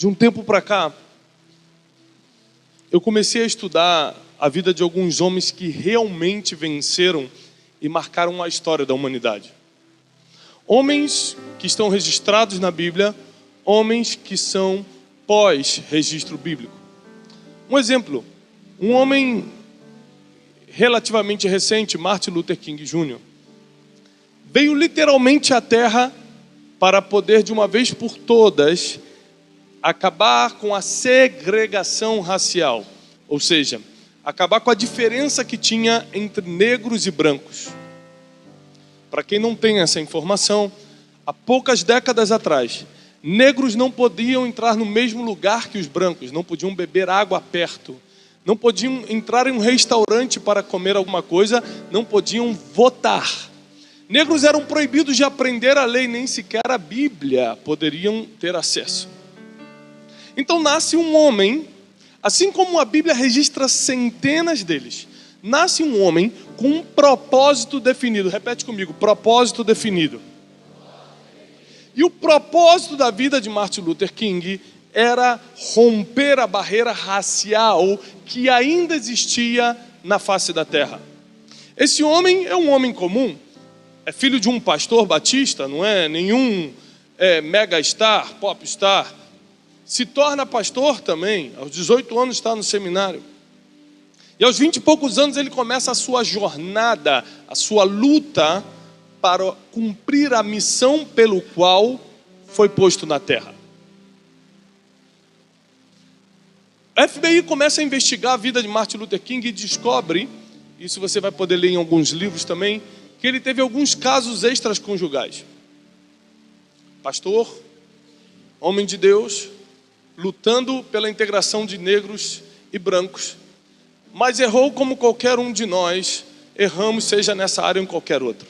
De um tempo para cá, eu comecei a estudar a vida de alguns homens que realmente venceram e marcaram a história da humanidade. Homens que estão registrados na Bíblia, homens que são pós-registro bíblico. Um exemplo, um homem relativamente recente, Martin Luther King Jr., veio literalmente à Terra para poder, de uma vez por todas, acabar com a segregação racial, ou seja, acabar com a diferença que tinha entre negros e brancos. Para quem não tem essa informação, há poucas décadas atrás, negros não podiam entrar no mesmo lugar que os brancos, não podiam beber água perto, não podiam entrar em um restaurante para comer alguma coisa, não podiam votar. Negros eram proibidos de aprender a lei, nem sequer a Bíblia poderiam ter acesso. Então nasce um homem, assim como a Bíblia registra centenas deles, nasce um homem com um propósito definido. Repete comigo, propósito definido. E o propósito da vida de Martin Luther King era romper a barreira racial que ainda existia na face da terra. Esse homem é um homem comum, é filho de um pastor batista, não é nenhum mega star, pop star. Se torna pastor também, aos 18 anos está no seminário. E aos 20 e poucos anos ele começa a sua jornada, a sua luta para cumprir a missão pelo qual foi posto na terra. A FBI começa a investigar a vida de Martin Luther King e descobre, isso você vai poder ler em alguns livros também, que ele teve alguns casos extraconjugais. Pastor, homem de Deus, lutando pela integração de negros e brancos, mas errou como qualquer um de nós erramos, seja nessa área ou em qualquer outra.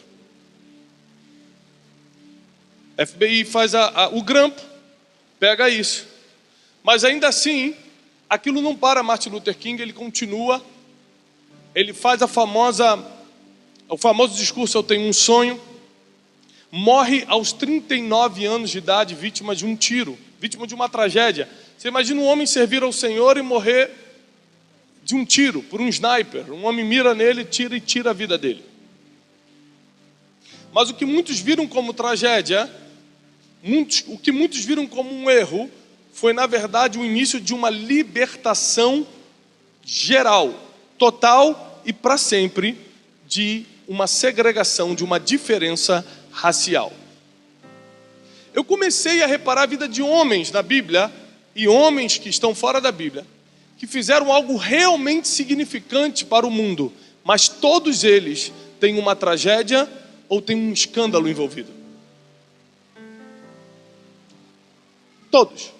A FBI faz o grampo, pega isso, mas ainda assim, aquilo não para Martin Luther King, ele continua, ele faz o famoso discurso, eu tenho um sonho, morre aos 39 anos de idade, vítima de um tiro, vítima de uma tragédia. Você imagina um homem servir ao Senhor e morrer de um tiro, por um sniper. Um homem mira nele, tira a vida dele. Mas o que muitos viram como tragédia, o que muitos viram como um erro, foi na verdade o início de uma libertação geral, total e para sempre, de uma segregação, de uma diferença racial. Eu comecei a reparar a vida de homens na Bíblia, e homens que estão fora da Bíblia, que fizeram algo realmente significante para o mundo, mas todos eles têm uma tragédia ou têm um escândalo envolvido. Todos.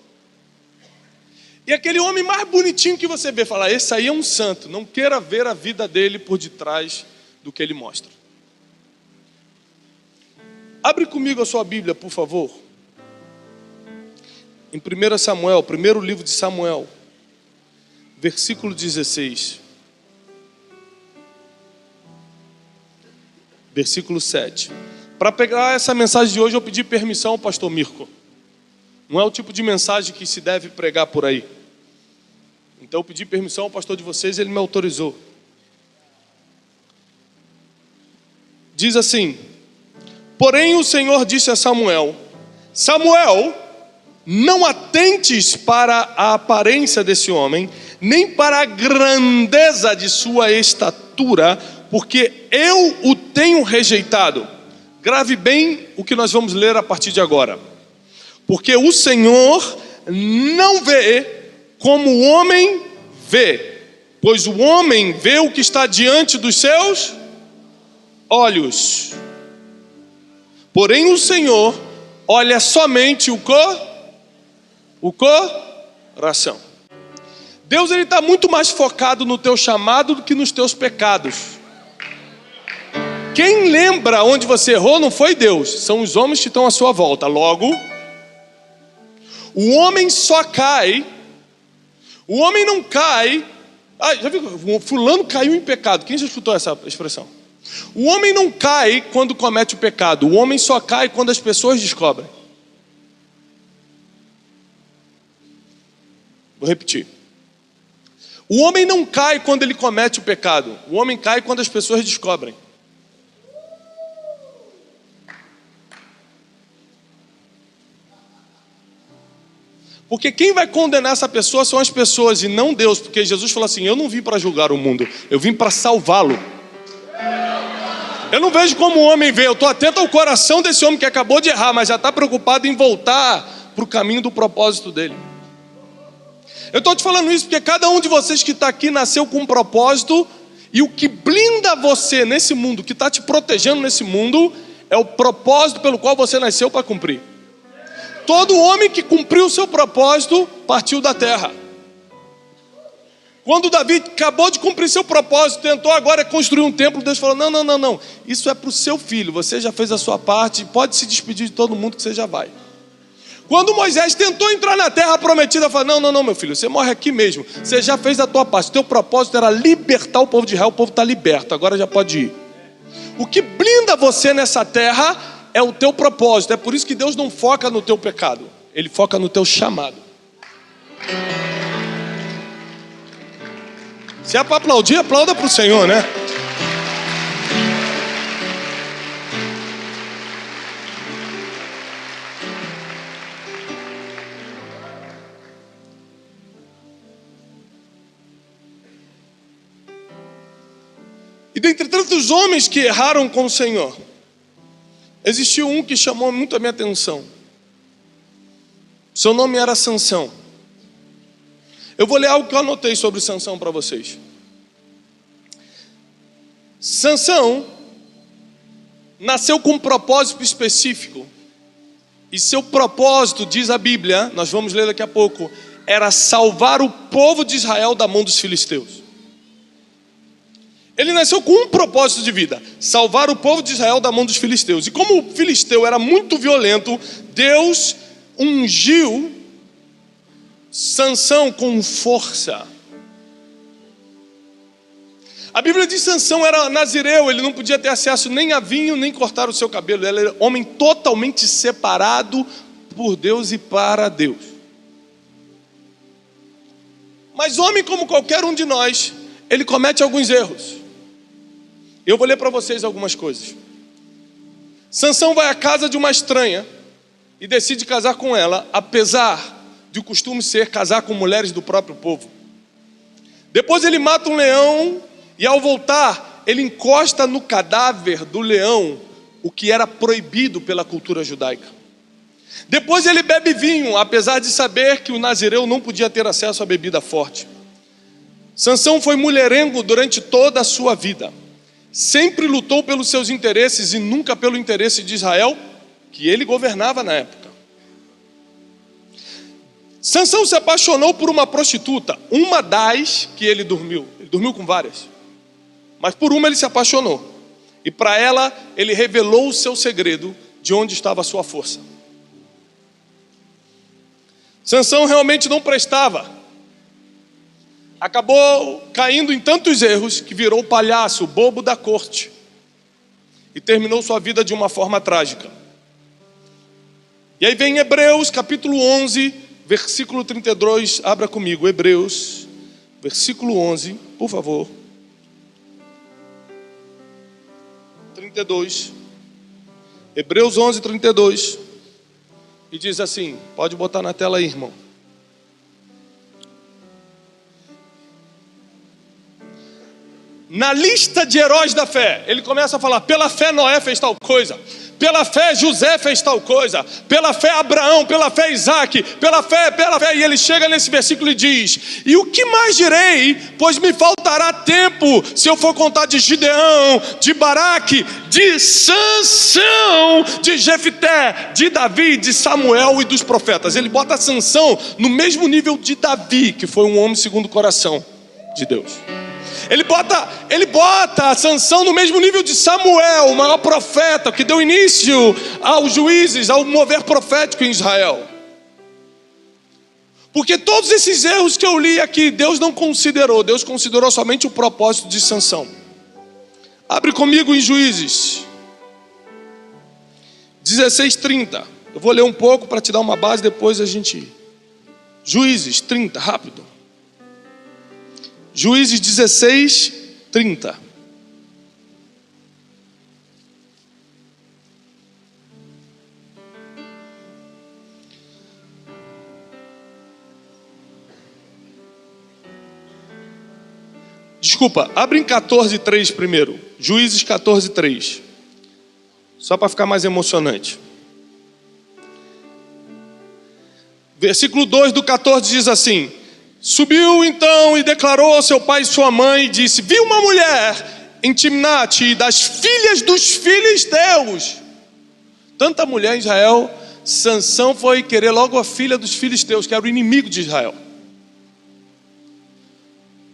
E aquele homem mais bonitinho que você vê, fala, esse aí é um santo, não queira ver a vida dele por detrás do que ele mostra. Abre comigo a sua Bíblia, por favor. Em 1 Samuel, primeiro livro de Samuel, versículo 16. Versículo 7. Para pegar essa mensagem de hoje, eu pedi permissão ao pastor Mirko. Não é o tipo de mensagem que se deve pregar por aí. Então eu pedi permissão ao pastor de vocês e ele me autorizou. Diz assim: porém o Senhor disse a Samuel: Samuel, não atentes para a aparência desse homem, nem para a grandeza de sua estatura, porque eu o tenho rejeitado. Grave bem o que nós vamos ler a partir de agora. Porque o Senhor não vê como o homem vê, pois o homem vê o que está diante dos seus olhos. Porém o Senhor olha somente o coração. Deus está muito mais focado no teu chamado do que nos teus pecados. Quem lembra onde você errou não foi Deus, são os homens que estão à sua volta. Logo, o homem só cai, o homem não cai. Já viu? Fulano caiu em pecado. Quem já escutou essa expressão? O homem não cai quando comete o pecado, o homem só cai quando as pessoas descobrem. Vou repetir. O homem não cai quando ele comete o pecado. O homem cai quando as pessoas descobrem. Porque quem vai condenar essa pessoa são as pessoas e não Deus. Porque Jesus falou assim, eu não vim para julgar o mundo, eu vim para salvá-lo. Eu não vejo como o homem vê, eu estou atento ao coração desse homem que acabou de errar, mas já está preocupado em voltar para o caminho do propósito dele. Eu estou te falando isso porque cada um de vocês que está aqui nasceu com um propósito. E o que blinda você nesse mundo, que está te protegendo nesse mundo, é o propósito pelo qual você nasceu para cumprir. Todo homem que cumpriu o seu propósito partiu da terra. Quando Davi acabou de cumprir seu propósito, tentou agora construir um templo, Deus falou, não, isso é para o seu filho, você já fez a sua parte, pode se despedir de todo mundo que você já vai. Quando Moisés tentou entrar na terra prometida, falou, não, meu filho, você morre aqui mesmo, você já fez a tua parte, o teu propósito era libertar o povo de Israel, o povo está liberto, agora já pode ir. O que blinda você nessa terra é o teu propósito, é por isso que Deus não foca no teu pecado, Ele foca no teu chamado. Se é para aplaudir, aplauda para o Senhor, né? E dentre tantos homens que erraram com o Senhor, existiu um que chamou muito a minha atenção. Seu nome era Sansão. Eu vou ler algo que eu anotei sobre Sansão para vocês. Sansão nasceu com um propósito específico. E seu propósito, diz a Bíblia, nós vamos ler daqui a pouco, era salvar o povo de Israel da mão dos filisteus. Ele nasceu com um propósito de vida, salvar o povo de Israel da mão dos filisteus. E como o filisteu era muito violento, Deus ungiu Sansão com força. A Bíblia diz que Sansão era nazireu, ele não podia ter acesso nem a vinho, nem cortar o seu cabelo. Ele era homem totalmente separado por Deus e para Deus. Mas homem como qualquer um de nós, ele comete alguns erros. Eu vou ler para vocês algumas coisas. Sansão vai à casa de uma estranha e decide casar com ela, apesar de o costume ser casar com mulheres do próprio povo. Depois ele mata um leão e ao voltar, ele encosta no cadáver do leão, o que era proibido pela cultura judaica. Depois ele bebe vinho, apesar de saber que o nazireu não podia ter acesso à bebida forte. Sansão foi mulherengo durante toda a sua vida. Sempre lutou pelos seus interesses e nunca pelo interesse de Israel, que ele governava na época. Sansão se apaixonou por uma prostituta, uma das que ele dormiu com várias, mas por uma ele se apaixonou, e para ela ele revelou o seu segredo de onde estava a sua força. Sansão realmente não prestava, acabou caindo em tantos erros que virou o palhaço, o bobo da corte, e terminou sua vida de uma forma trágica. E aí vem Hebreus capítulo 11, versículo 32, abra comigo, Hebreus, versículo 11, por favor. 32. Hebreus 11, 32. E diz assim, pode botar na tela aí, irmão. Na lista de heróis da fé, ele começa a falar, pela fé Noé fez tal coisa, pela fé José fez tal coisa, pela fé Abraão, pela fé Isaac, pela fé, e ele chega nesse versículo e diz, e o que mais direi, pois me faltará tempo, se eu for contar de Gideão, de Baraque, de Sansão, de Jefté, de Davi, de Samuel e dos profetas. Ele bota Sansão no mesmo nível de Davi, que foi um homem segundo o coração de Deus. Ele bota a Sansão no mesmo nível de Samuel, o maior profeta, que deu início aos juízes, ao mover profético em Israel. Porque todos esses erros que eu li aqui, Deus não considerou. Deus considerou somente o propósito de Sansão. Abre comigo em Juízes 16:30. Eu vou ler um pouco para te dar uma base, depois a gente... Juízes 30, rápido. Juízes 16, 30. Desculpa, abre em 14:3 primeiro. Juízes 14:3. Só para ficar mais emocionante. Versículo 2 do 14 diz assim: subiu então e declarou ao seu pai e sua mãe, e disse: vi uma mulher em Timnate, das filhas dos filisteus. Tanta mulher em Israel, Sansão foi querer logo a filha dos filisteus, que era o inimigo de Israel.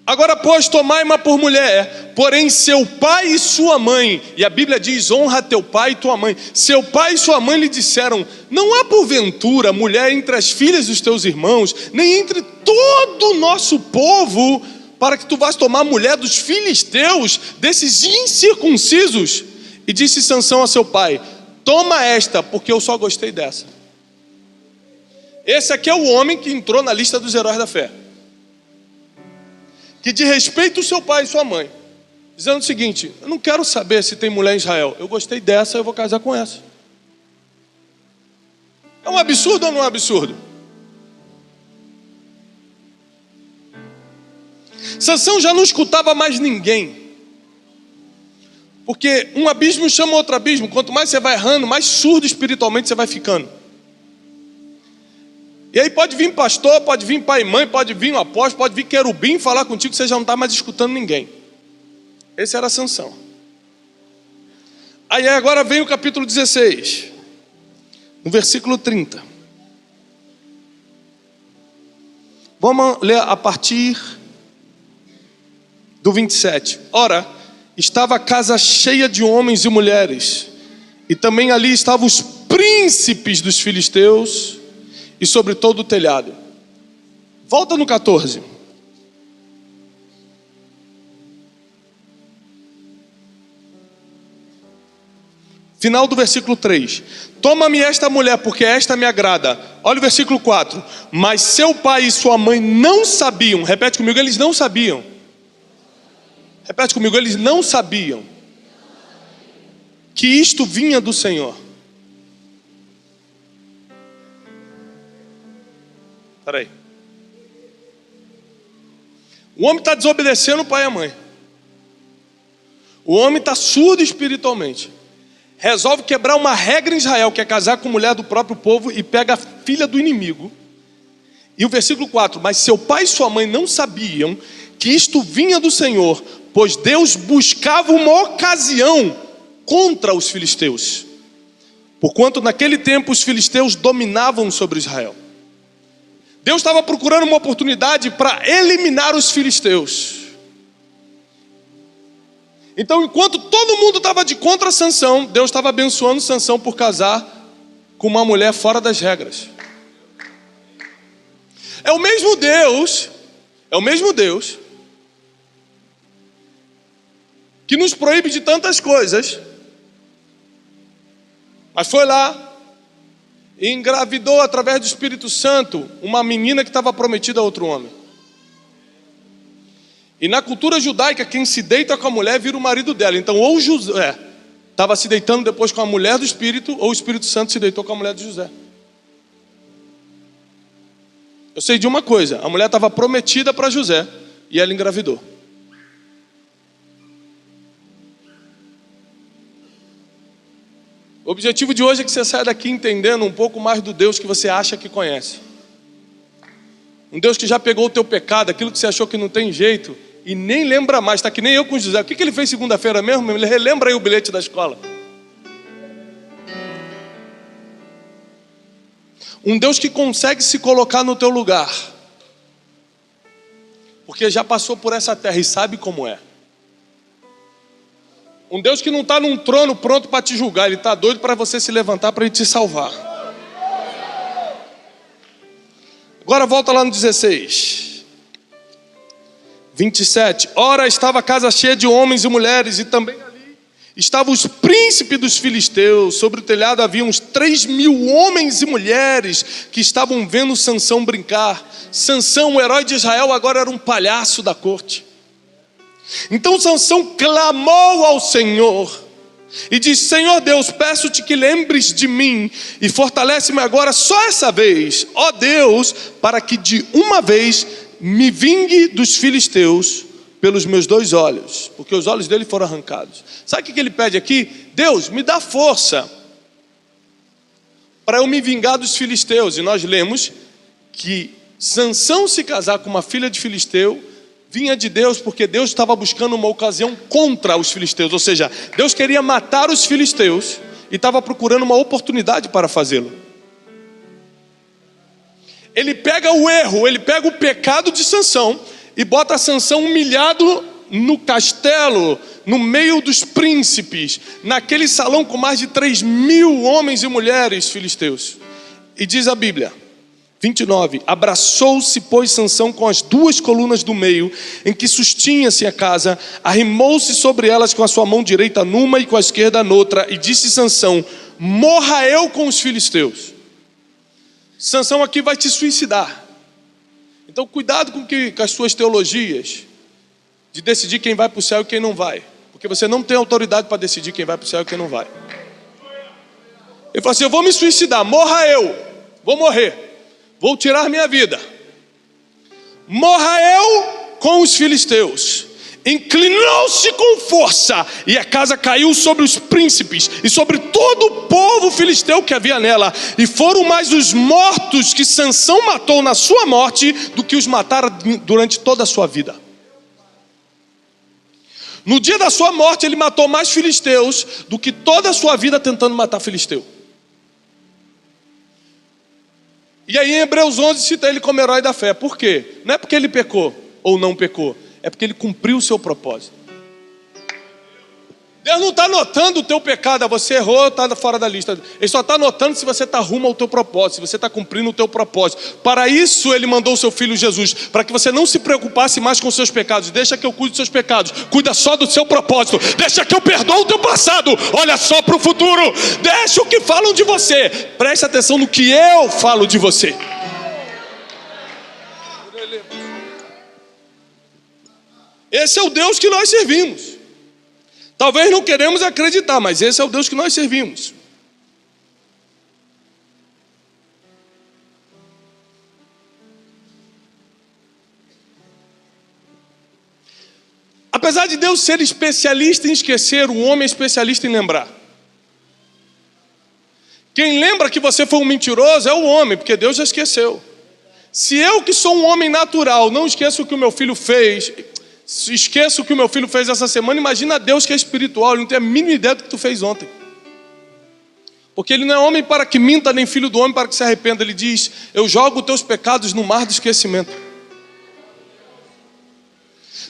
Agora, pois, tomai-ma por mulher, porém seu pai e sua mãe, e a Bíblia diz: honra teu pai e tua mãe. Seu pai e sua mãe lhe disseram: não há porventura mulher entre as filhas dos teus irmãos, nem entre todo o nosso povo, para que tu vás tomar mulher dos filisteus, desses incircuncisos? E disse Sansão a seu pai: toma esta, porque eu só gostei dessa. Esse aqui é o homem que entrou na lista dos heróis da fé, que de respeito ao seu pai e sua mãe, dizendo o seguinte: eu não quero saber se tem mulher em Israel, eu gostei dessa, eu vou casar com essa. É um absurdo ou não é um absurdo? Sansão já não escutava mais ninguém, porque um abismo chama outro abismo. Quanto mais você vai errando, mais surdo espiritualmente você vai ficando. E aí pode vir pastor, pode vir pai e mãe, pode vir um apóstolo, pode vir querubim falar contigo, que você já não está mais escutando ninguém. Esse era Sansão. Aí agora vem o capítulo 16, no versículo 30. Vamos ler a partir do 27. Ora, estava a casa cheia de homens e mulheres, e também ali estavam os príncipes dos filisteus, e sobre todo o telhado. Volta no 14. Final do versículo 3. Toma-me esta mulher, porque esta me agrada. Olha o versículo 4. Mas seu pai e sua mãe não sabiam. Repete comigo, eles não sabiam. Repete comigo, eles não sabiam que isto vinha do Senhor. Peraí. O homem está desobedecendo o pai e a mãe. O homem está surdo espiritualmente. Resolve quebrar uma regra em Israel, que é casar com mulher do próprio povo, e pega a filha do inimigo. E o versículo 4: mas seu pai e sua mãe não sabiam que isto vinha do Senhor, pois Deus buscava uma ocasião contra os filisteus, porquanto naquele tempo os filisteus dominavam sobre Israel. Deus estava procurando uma oportunidade para eliminar os filisteus. Então, enquanto todo mundo estava de contra Sansão, Deus estava abençoando Sansão por casar com uma mulher fora das regras. É o mesmo Deus que nos proíbe de tantas coisas, mas foi lá e engravidou através do Espírito Santo uma menina que estava prometida a outro homem. E na cultura judaica, quem se deita com a mulher vira o marido dela. Então, ou José estava se deitando depois com a mulher do Espírito, ou o Espírito Santo se deitou com a mulher de José. Eu sei de uma coisa: a mulher estava prometida para José e ela engravidou. O objetivo de hoje é que você saia daqui entendendo um pouco mais do Deus que você acha que conhece. Um Deus que já pegou o teu pecado, aquilo que você achou que não tem jeito, e nem lembra mais. Está que nem eu com José. O que ele fez segunda-feira mesmo? Ele relembra aí o bilhete da escola. Um Deus que consegue se colocar no teu lugar, porque já passou por essa terra e sabe como é. Um Deus que não está num trono pronto para te julgar. Ele está doido para você se levantar para ele te salvar. Agora volta lá no 16. 27. Ora, estava a casa cheia de homens e mulheres, e também ali Estavam os príncipes dos filisteus, sobre o telhado havia uns 3.000 homens e mulheres que estavam vendo Sansão brincar. Sansão, o herói de Israel, agora era um palhaço da corte. Então Sansão clamou ao Senhor e disse: Senhor Deus, peço-te que lembres de mim e fortalece-me agora só essa vez, ó Deus, para que de uma vez me vingue dos filisteus pelos meus 2 olhos, porque os olhos dele foram arrancados. Sabe o que ele pede aqui? Deus, me dá força para eu me vingar dos filisteus. E nós lemos que Sansão se casar com uma filha de filisteu vinha de Deus, porque Deus estava buscando uma ocasião contra os filisteus. Ou seja, Deus queria matar os filisteus e estava procurando uma oportunidade para fazê-lo. Ele pega o erro, ele pega o pecado de Sansão e bota Sansão humilhado no castelo, no meio dos príncipes, naquele salão com mais de 3.000 homens e mulheres filisteus. E diz a Bíblia, 29, abraçou-se, pois, Sansão com as 2 colunas do meio, em que sustinha-se a casa, arrimou-se sobre elas com a sua mão direita numa e com a esquerda noutra, e disse Sansão: morra eu com os filisteus. Sansão aqui vai te suicidar. Então cuidado com as suas teologias de decidir quem vai para o céu e quem não vai, porque você não tem autoridade para decidir quem vai para o céu e quem não vai. Ele falou assim: eu vou me suicidar, morra eu, vou morrer, vou tirar minha vida, morra eu com os filisteus. Inclinou-se com força e a casa caiu sobre os príncipes e sobre todo o povo filisteu que havia nela, e foram mais os mortos que Sansão matou na sua morte do que os mataram durante toda a sua vida. No dia da sua morte ele matou mais filisteus do que toda a sua vida tentando matar filisteu. E aí em Hebreus 11 cita ele como herói da fé. Por quê? Não é porque ele pecou ou não pecou, é porque ele cumpriu o seu propósito. Deus não está notando o teu pecado, você errou, está fora da lista. Ele só está notando se você está rumo ao teu propósito, se você está cumprindo o teu propósito. Para isso ele mandou o seu filho Jesus, para que você não se preocupasse mais com os seus pecados. Deixa que eu cuide dos seus pecados, cuida só do seu propósito. Deixa que eu perdoo o teu passado, olha só para o futuro. Deixa o que falam de você, preste atenção no que eu falo de você. Esse é o Deus que nós servimos. Talvez não queremos acreditar, mas esse é o Deus que nós servimos. Apesar de Deus ser especialista em esquecer, o homem é especialista em lembrar. Quem lembra que você foi um mentiroso é o homem, porque Deus já esqueceu. Se eu, que sou um homem natural, não esqueço o que o meu filho fez, esqueço o que o meu filho fez essa semana, imagina Deus que é espiritual, ele não tem a mínima ideia do que tu fez ontem. Porque ele não é homem para que minta, nem filho do homem para que se arrependa. Ele diz: eu jogo os teus pecados no mar do esquecimento.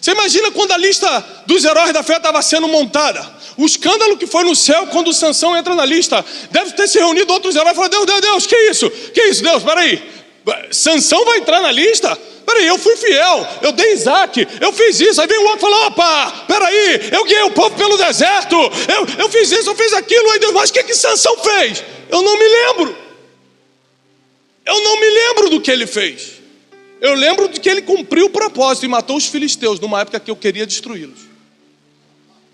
Você imagina quando a lista dos heróis da fé estava sendo montada, o escândalo que foi no céu quando Sansão entra na lista. Deve ter se reunido outros heróis e falado: Deus, que isso? Que isso, Deus, peraí, Sansão vai entrar na lista? Peraí, eu fui fiel, eu dei Isaac, eu fiz isso. Aí vem o outro e fala: opa, peraí, eu guiei o povo pelo deserto, eu fiz isso, eu fiz aquilo. Aí Deus: mas o que Sansão fez? Eu não me lembro. Eu não me lembro do que ele fez. Eu lembro de que ele cumpriu o propósito e matou os filisteus numa época que eu queria destruí-los.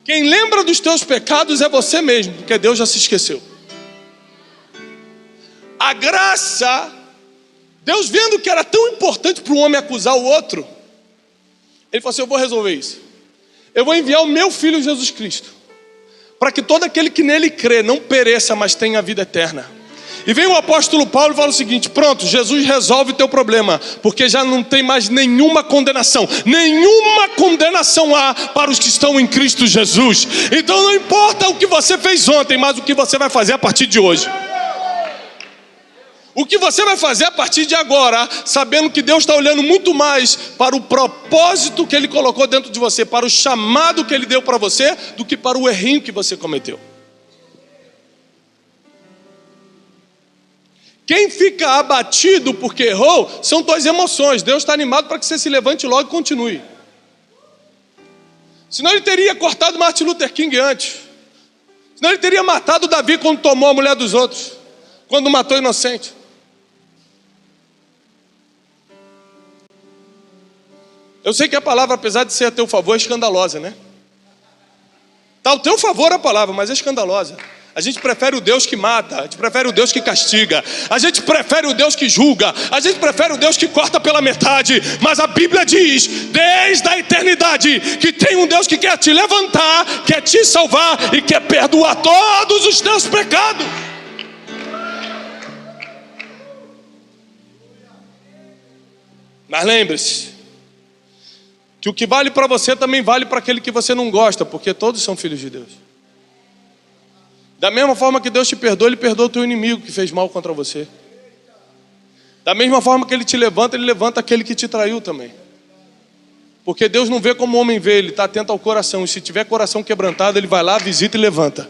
Quem lembra dos teus pecados é você mesmo, porque Deus já se esqueceu. A graça, Deus vendo que era tão importante para um homem acusar o outro, ele falou assim: eu vou resolver isso. Eu vou enviar o meu filho Jesus Cristo, para que todo aquele que nele crê não pereça, mas tenha a vida eterna. E vem o apóstolo Paulo e fala o seguinte: pronto, Jesus resolve o teu problema, porque já não tem mais nenhuma condenação. Nenhuma condenação há para os que estão em Cristo Jesus. Então não importa o que você fez ontem, mas o que você vai fazer a partir de hoje. O que você vai fazer a partir de agora, sabendo que Deus está olhando muito mais para o propósito que Ele colocou dentro de você, para o chamado que Ele deu para você, do que para o errinho que você cometeu. Quem fica abatido porque errou, são 2 emoções. Deus está animado para que você se levante logo e continue. Senão Ele teria cortado Martin Luther King antes. Senão ele teria matado Davi quando tomou a mulher dos outros, quando matou inocente. Eu sei que a palavra, apesar de ser a teu favor, é escandalosa, né? Está ao teu favor a palavra, mas é escandalosa. A gente prefere o Deus que mata, a gente prefere o Deus que castiga, a gente prefere o Deus que julga, a gente prefere o Deus que corta pela metade. Mas a Bíblia diz, desde a eternidade, que tem um Deus que quer te levantar, quer te salvar e quer perdoar todos os teus pecados. Mas lembre-se, que o que vale para você também vale para aquele que você não gosta, porque todos são filhos de Deus. Da mesma forma que Deus te perdoa, Ele perdoa o teu inimigo que fez mal contra você. Da mesma forma que Ele te levanta, Ele levanta aquele que te traiu também. Porque Deus não vê como o homem vê, Ele está atento ao coração. E se tiver coração quebrantado, Ele vai lá, visita e levanta.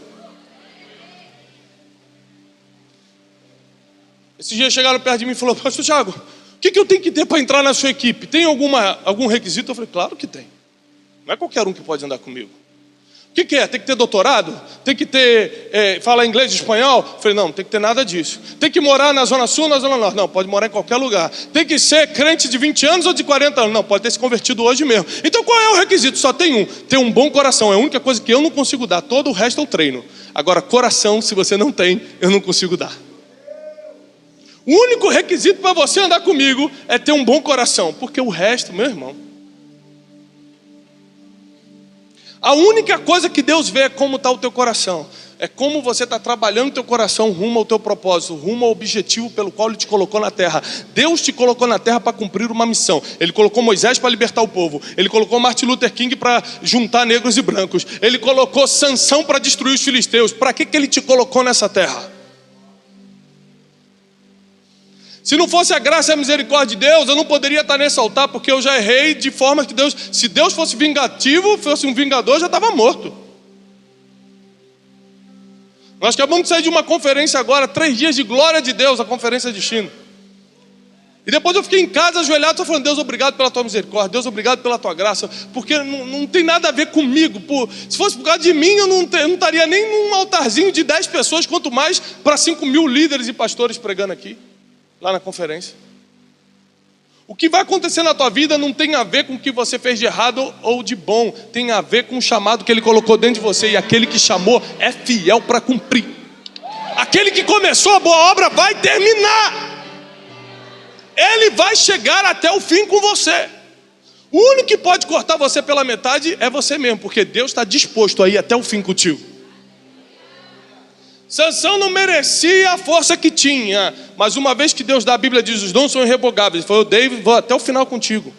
Esses dias chegaram perto de mim e falaram: Pastor Thiago, o que eu tenho que ter para entrar na sua equipe? Tem algum requisito? Eu falei: claro que tem. Não é qualquer um que pode andar comigo. O que é? Tem que ter doutorado? Tem que ter, falar inglês e espanhol? Eu falei: não, tem que ter nada disso. Tem que morar na Zona Sul, na Zona Norte? Não, pode morar em qualquer lugar. Tem que ser crente de 20 anos ou de 40 anos? Não, pode ter se convertido hoje mesmo. Então qual é o requisito? Só tem um: ter um bom coração. É a única coisa que eu não consigo dar. Todo o resto eu treino. Agora, coração, se você não tem, eu não consigo dar. O único requisito para você andar comigo é ter um bom coração. Porque o resto, meu irmão, a única coisa que Deus vê é como está o teu coração. É como você está trabalhando o teu coração rumo ao teu propósito, rumo ao objetivo pelo qual Ele te colocou na terra. Deus te colocou na terra para cumprir uma missão. Ele colocou Moisés para libertar o povo. Ele colocou Martin Luther King para juntar negros e brancos. Ele colocou Sansão para destruir os filisteus. Para que Ele te colocou nessa terra? Se não fosse a graça e a misericórdia de Deus, eu não poderia estar nesse altar, porque eu já errei de forma que Deus, se Deus fosse vingativo, fosse um vingador, já estava morto. Nós acabamos de sair de uma conferência agora, 3 dias de glória de Deus, a conferência de China. E depois eu fiquei em casa ajoelhado, só falando: Deus, obrigado pela tua misericórdia, Deus, obrigado pela tua graça, porque não tem nada a ver comigo. Se fosse por causa de mim, eu não estaria nem num altarzinho de 10 pessoas, quanto mais para 5.000 líderes e pastores pregando aqui. Lá na conferência. O que vai acontecer na tua vida não tem a ver com o que você fez de errado ou de bom. Tem a ver com o chamado que Ele colocou dentro de você. E aquele que chamou é fiel para cumprir. Aquele que começou a boa obra vai terminar. Ele vai chegar até o fim com você. O único que pode cortar você pela metade é você mesmo, porque Deus está disposto a ir até o fim contigo. Sansão não merecia a força que tinha, mas uma vez que Deus dá, a Bíblia diz: os dons são irrevogáveis. Ele falou: eu dei, vou até o final contigo.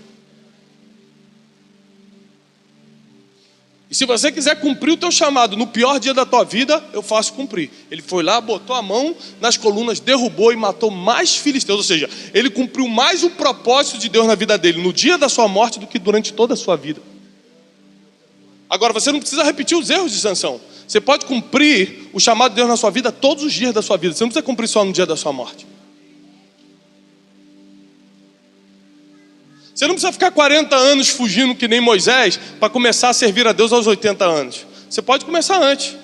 E se você quiser cumprir o teu chamado no pior dia da tua vida, eu faço cumprir. Ele foi lá, botou a mão nas colunas, derrubou e matou mais filisteus. Ou seja, ele cumpriu mais o propósito de Deus na vida dele no dia da sua morte do que durante toda a sua vida. Agora, você não precisa repetir os erros de Sansão. Você pode cumprir o chamado de Deus na sua vida todos os dias da sua vida. Você não precisa cumprir só no dia da sua morte. Você não precisa ficar 40 anos fugindo que nem Moisés para começar a servir a Deus aos 80 anos. Você pode começar antes.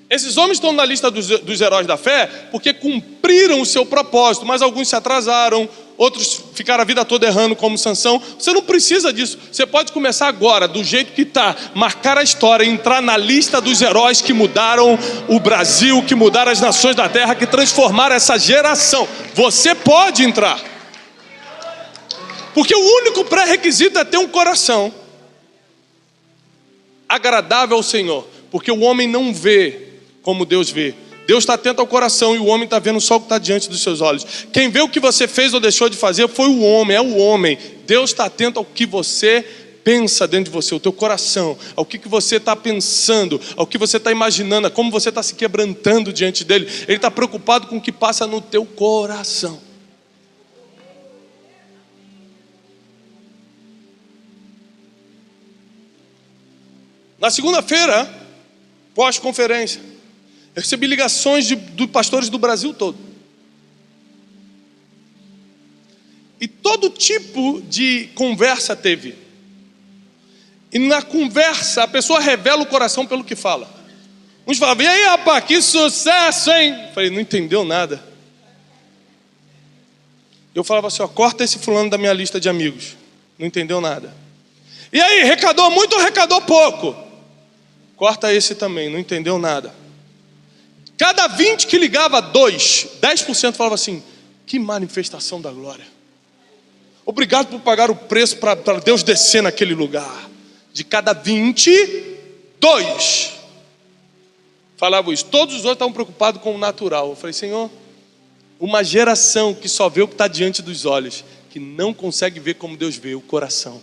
Esses homens estão na lista dos heróis da fé porque cumpriram o seu propósito, mas alguns se atrasaram, outros ficaram a vida toda errando como Sansão. Você não precisa disso. Você pode começar agora, do jeito que está, marcar a história, entrar na lista dos heróis que mudaram o Brasil, que mudaram as nações da terra, que transformaram essa geração. Você pode entrar. Porque o único pré-requisito é ter um coração agradável ao Senhor. Porque o homem não vê como Deus vê. Deus está atento ao coração e o homem está vendo só o que está diante dos seus olhos. Quem vê o que você fez ou deixou de fazer foi o homem, é o homem. Deus está atento ao que você pensa dentro de você, o teu coração, ao que você está pensando, ao que você está imaginando, a como você está se quebrantando diante dele. Ele está preocupado com o que passa no teu coração. Na segunda-feira, pós-conferência, eu recebi ligações de pastores do Brasil todo. E todo tipo de conversa teve. E na conversa, a pessoa revela o coração pelo que fala. Uns falavam, e aí rapaz, que sucesso, hein? Eu falei, não entendeu nada. Eu falava assim, ó, corta esse fulano da minha lista de amigos. Não entendeu nada. E aí, recadou muito ou recadou pouco? Corta esse também, não entendeu nada. Cada 20 que ligava, 10% falava assim, que manifestação da glória. Obrigado por pagar o preço para Deus descer naquele lugar. De cada 20, 2 falavam isso. Todos os outros estavam preocupados com o natural. Eu falei, Senhor, uma geração que só vê o que está diante dos olhos, que não consegue ver como Deus vê o coração.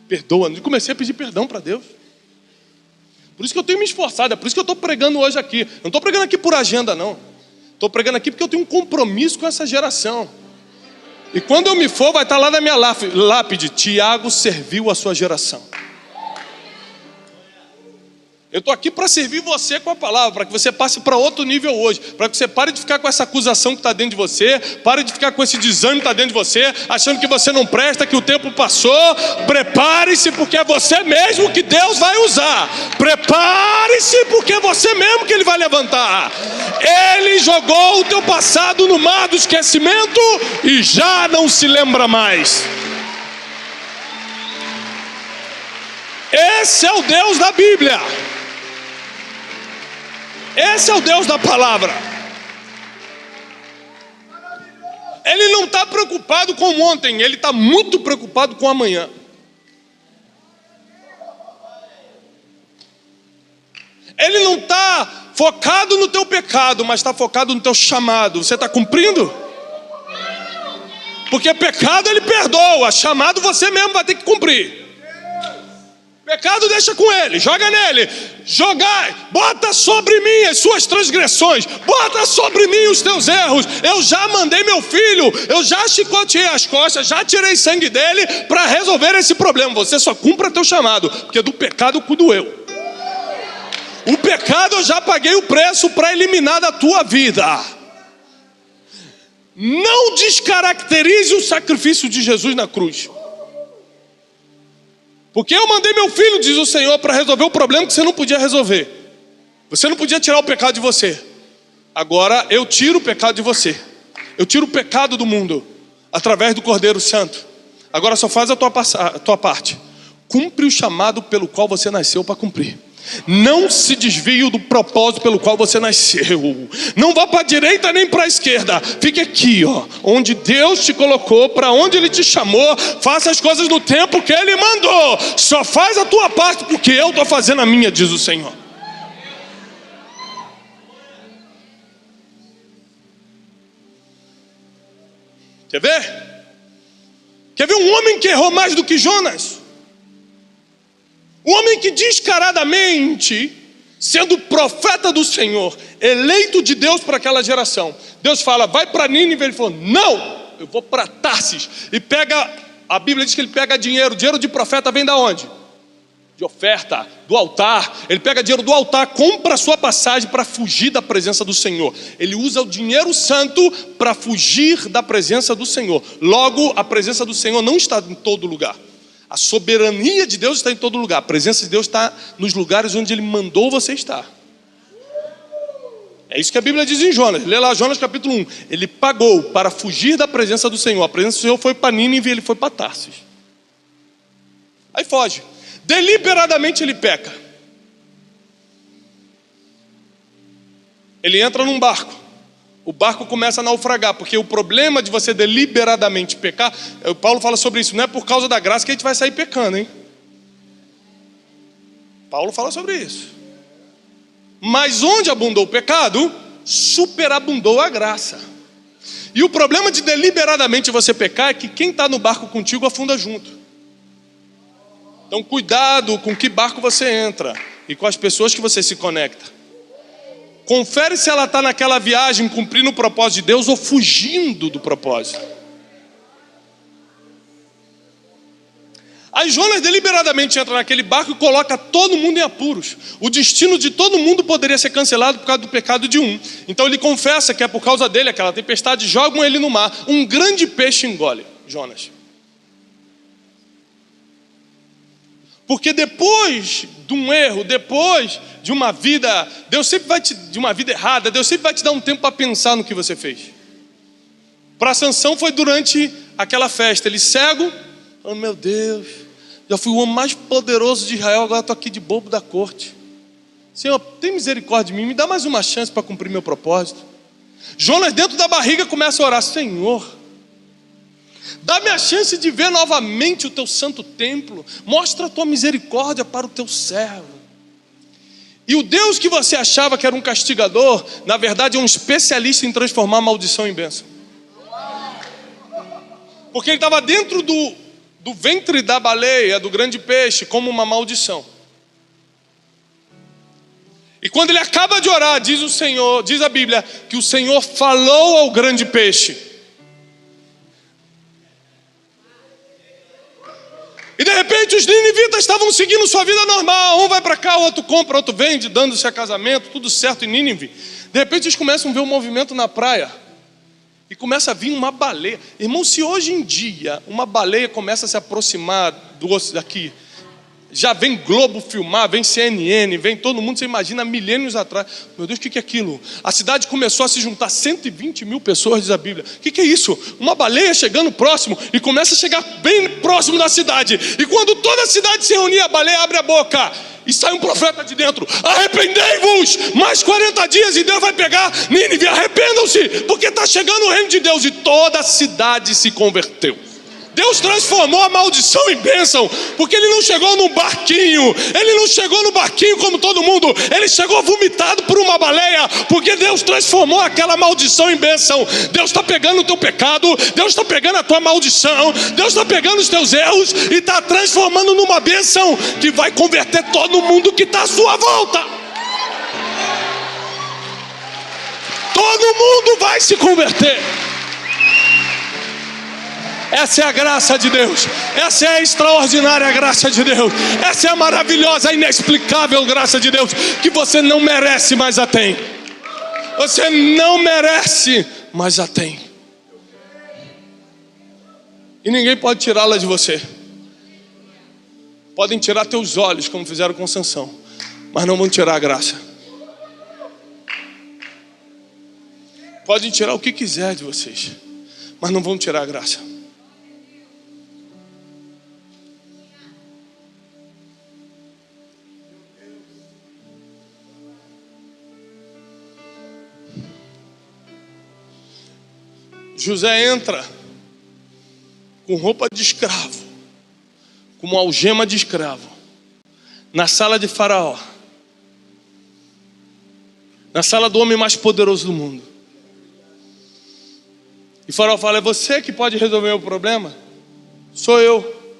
Perdoa. Eu comecei a pedir perdão para Deus. Por isso que eu tenho me esforçado, é por isso que eu estou pregando hoje aqui. Eu não estou pregando aqui por agenda, não. Estou pregando aqui porque eu tenho um compromisso com essa geração. E quando eu me for, vai estar lá na minha lápide, Tiago serviu a sua geração. Eu estou aqui para servir você com a palavra, para que você passe para outro nível hoje, para que você pare de ficar com essa acusação que está dentro de você, pare de ficar com esse desânimo que está dentro de você, achando que você não presta, que o tempo passou. Prepare-se, porque é você mesmo que Deus vai usar. Prepare-se, porque é você mesmo que Ele vai levantar. Ele jogou o teu passado no mar do esquecimento e já não se lembra mais. Esse é o Deus da Bíblia. Esse é o Deus da palavra. Ele não está preocupado com ontem, Ele está muito preocupado com amanhã. Ele não está focado no teu pecado, mas está focado no teu chamado. Você está cumprindo? Porque pecado Ele perdoa, chamado você mesmo vai ter que cumprir. Pecado deixa com Ele, joga nele. Bota sobre mim as suas transgressões, bota sobre mim os teus erros. Eu já mandei meu filho, eu já chicoteei as costas, já tirei sangue dele para resolver esse problema. Você só cumpra teu chamado, porque do pecado eu cuido eu. O pecado eu já paguei o preço para eliminar da tua vida. Não descaracterize o sacrifício de Jesus na cruz. Porque eu mandei meu filho, diz o Senhor, para resolver o problema que você não podia resolver. Você não podia tirar o pecado de você. Agora eu tiro o pecado de você. Eu tiro o pecado do mundo através do Cordeiro Santo. Agora só faz a tua parte. Cumpre o chamado pelo qual você nasceu para cumprir. Não se desvie do propósito pelo qual você nasceu. Não vá para a direita nem para a esquerda. Fique aqui, ó, onde Deus te colocou, para onde Ele te chamou. Faça as coisas no tempo que Ele mandou. Só faz a tua parte, porque eu estou fazendo a minha, diz o Senhor. Quer ver? Quer ver um homem que errou mais do que Jonas? Um homem que descaradamente, sendo profeta do Senhor, eleito de Deus para aquela geração, Deus fala, vai para Nínive. Ele falou, não, eu vou para Tarsis. E pega, a Bíblia diz que ele pega dinheiro. Dinheiro de profeta vem da onde? De oferta, do altar. Ele pega dinheiro do altar, compra a sua passagem para fugir da presença do Senhor. Ele usa o dinheiro santo para fugir da presença do Senhor. Logo, a presença do Senhor não está em todo lugar. A soberania de Deus está em todo lugar. A presença de Deus está nos lugares onde Ele mandou você estar. É isso que a Bíblia diz em Jonas. Lê lá Jonas capítulo 1. Ele pagou para fugir da presença do Senhor. A presença do Senhor foi para Nínive e ele foi para Tarsis. Aí foge. Deliberadamente ele peca. Ele entra num barco. O barco começa a naufragar, porque o problema de você deliberadamente pecar, Paulo fala sobre isso, não é por causa da graça que a gente vai sair pecando, hein? Paulo fala sobre isso. Mas onde abundou o pecado, superabundou a graça. E o problema de deliberadamente você pecar é que quem está no barco contigo afunda junto. Então cuidado com que barco você entra e com as pessoas que você se conecta. Confere se ela está naquela viagem cumprindo o propósito de Deus ou fugindo do propósito. Aí Jonas deliberadamente entra naquele barco e coloca todo mundo em apuros. O destino de todo mundo poderia ser cancelado por causa do pecado de um. Então ele confessa que é por causa dele, aquela tempestade, jogam ele no mar. Um grande peixe engole Jonas. Porque depois de um erro, depois de uma vida, de uma vida errada, Deus sempre vai te dar um tempo para pensar no que você fez. Para Sansão foi durante aquela festa, ele cego, oh meu Deus, já fui o homem mais poderoso de Israel, agora estou aqui de bobo da corte. Senhor, tem misericórdia de mim, me dá mais uma chance para cumprir meu propósito. Jonas dentro da barriga começa a orar, Senhor, dá-me a chance de ver novamente o teu santo templo, mostra a tua misericórdia para o teu servo. E o Deus que você achava que era um castigador, na verdade é um especialista em transformar a maldição em bênção. Porque ele estava dentro do ventre da baleia, do grande peixe, como uma maldição. E quando ele acaba de orar, diz o Senhor, diz a Bíblia, que o Senhor falou ao grande peixe. E de repente os ninivitas estavam seguindo sua vida normal. Um vai para cá, o outro compra, o outro vende, dando-se a casamento, tudo certo em Nínive. De repente eles começam a ver um movimento na praia. E começa a vir uma baleia. Irmão, se hoje em dia uma baleia começa a se aproximar daqui, já vem Globo filmar, vem CNN, vem todo mundo, você imagina, milênios atrás. Meu Deus, o que é aquilo? A cidade começou a se juntar, 120 mil pessoas, diz a Bíblia. O que é isso? Uma baleia chegando próximo e começa a chegar bem próximo da cidade. E quando toda a cidade se reunir, a baleia abre a boca. E sai um profeta de dentro, arrependei-vos, mais 40 dias e Deus vai pegar Nínive, arrependam-se, porque está chegando o reino de Deus. E toda a cidade se converteu. Deus transformou a maldição em bênção, porque ele não chegou num barquinho, ele não chegou no barquinho como todo mundo, ele chegou vomitado por uma baleia, porque Deus transformou aquela maldição em bênção. Deus está pegando o teu pecado, Deus está pegando a tua maldição, Deus está pegando os teus erros e está transformando numa bênção que vai converter todo mundo que está à sua volta. Todo mundo vai se converter. Essa é a graça de Deus, essa é a extraordinária graça de Deus, essa é a maravilhosa, inexplicável graça de Deus, que você não merece, mas a tem. Você não merece, mas a tem. E ninguém pode tirá-la de você. Podem tirar teus olhos, como fizeram com Sansão, mas não vão tirar a graça. Podem tirar o que quiser de vocês, mas não vão tirar a graça. José entra com roupa de escravo, com uma algema de escravo, na sala de Faraó, na sala do homem mais poderoso do mundo. E Faraó fala, é você que pode resolver o meu problema? Sou eu.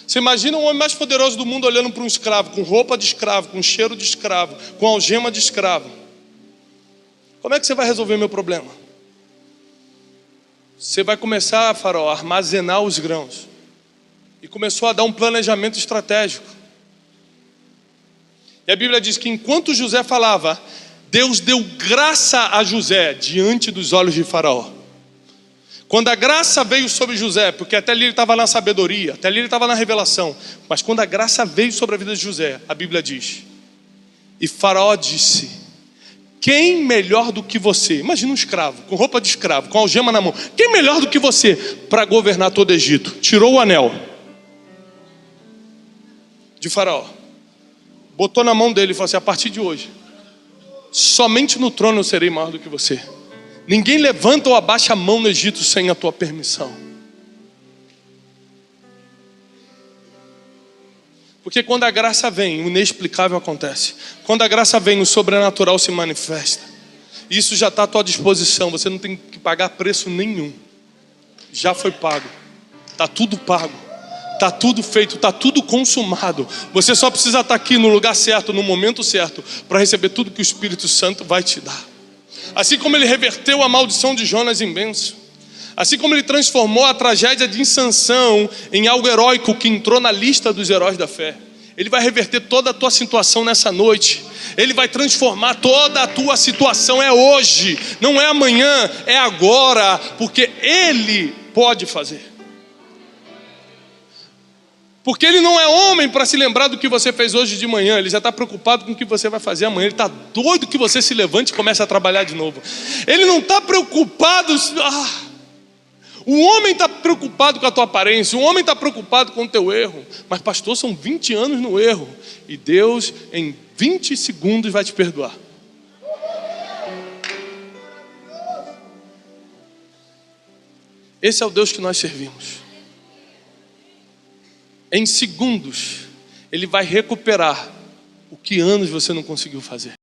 Você imagina um homem mais poderoso do mundo olhando para um escravo, com roupa de escravo, com cheiro de escravo, com algema de escravo. Como é que você vai resolver o meu problema? Você vai começar, Faraó, a armazenar os grãos. E começou a dar um planejamento estratégico. E a Bíblia diz que enquanto José falava, Deus deu graça a José diante dos olhos de Faraó. Quando a graça veio sobre José, porque até ali ele estava na sabedoria, até ali ele estava na revelação, mas quando a graça veio sobre a vida de José, a Bíblia diz, e Faraó disse, quem melhor do que você? Imagina um escravo, com roupa de escravo, com algema na mão. Quem melhor do que você para governar todo o Egito? Tirou o anel de Faraó, botou na mão dele e falou assim, a partir de hoje, somente no trono eu serei maior do que você. Ninguém levanta ou abaixa a mão no Egito sem a tua permissão. Porque quando a graça vem, o inexplicável acontece. Quando a graça vem, o sobrenatural se manifesta. Isso já está à tua disposição. Você não tem que pagar preço nenhum. Já foi pago. Está tudo pago. Está tudo feito. Está tudo consumado. Você só precisa estar aqui no lugar certo, no momento certo, para receber tudo que o Espírito Santo vai te dar. Assim como ele reverteu a maldição de Jonas em bênção. Assim como ele transformou a tragédia de Sansão em algo heróico que entrou na lista dos heróis da fé. Ele vai reverter toda a tua situação nessa noite. Ele vai transformar toda a tua situação. É hoje, não é amanhã, é agora. Porque Ele pode fazer. Porque ele não é homem para se lembrar do que você fez hoje de manhã. Ele já está preocupado com o que você vai fazer amanhã. Ele está doido que você se levante e comece a trabalhar de novo. Ele não está preocupado. O homem está preocupado com a tua aparência. O homem está preocupado com o teu erro. Mas pastor, são 20 anos no erro. E Deus em 20 segundos vai te perdoar. Esse é o Deus que nós servimos. Em segundos, Ele vai recuperar o que anos você não conseguiu fazer.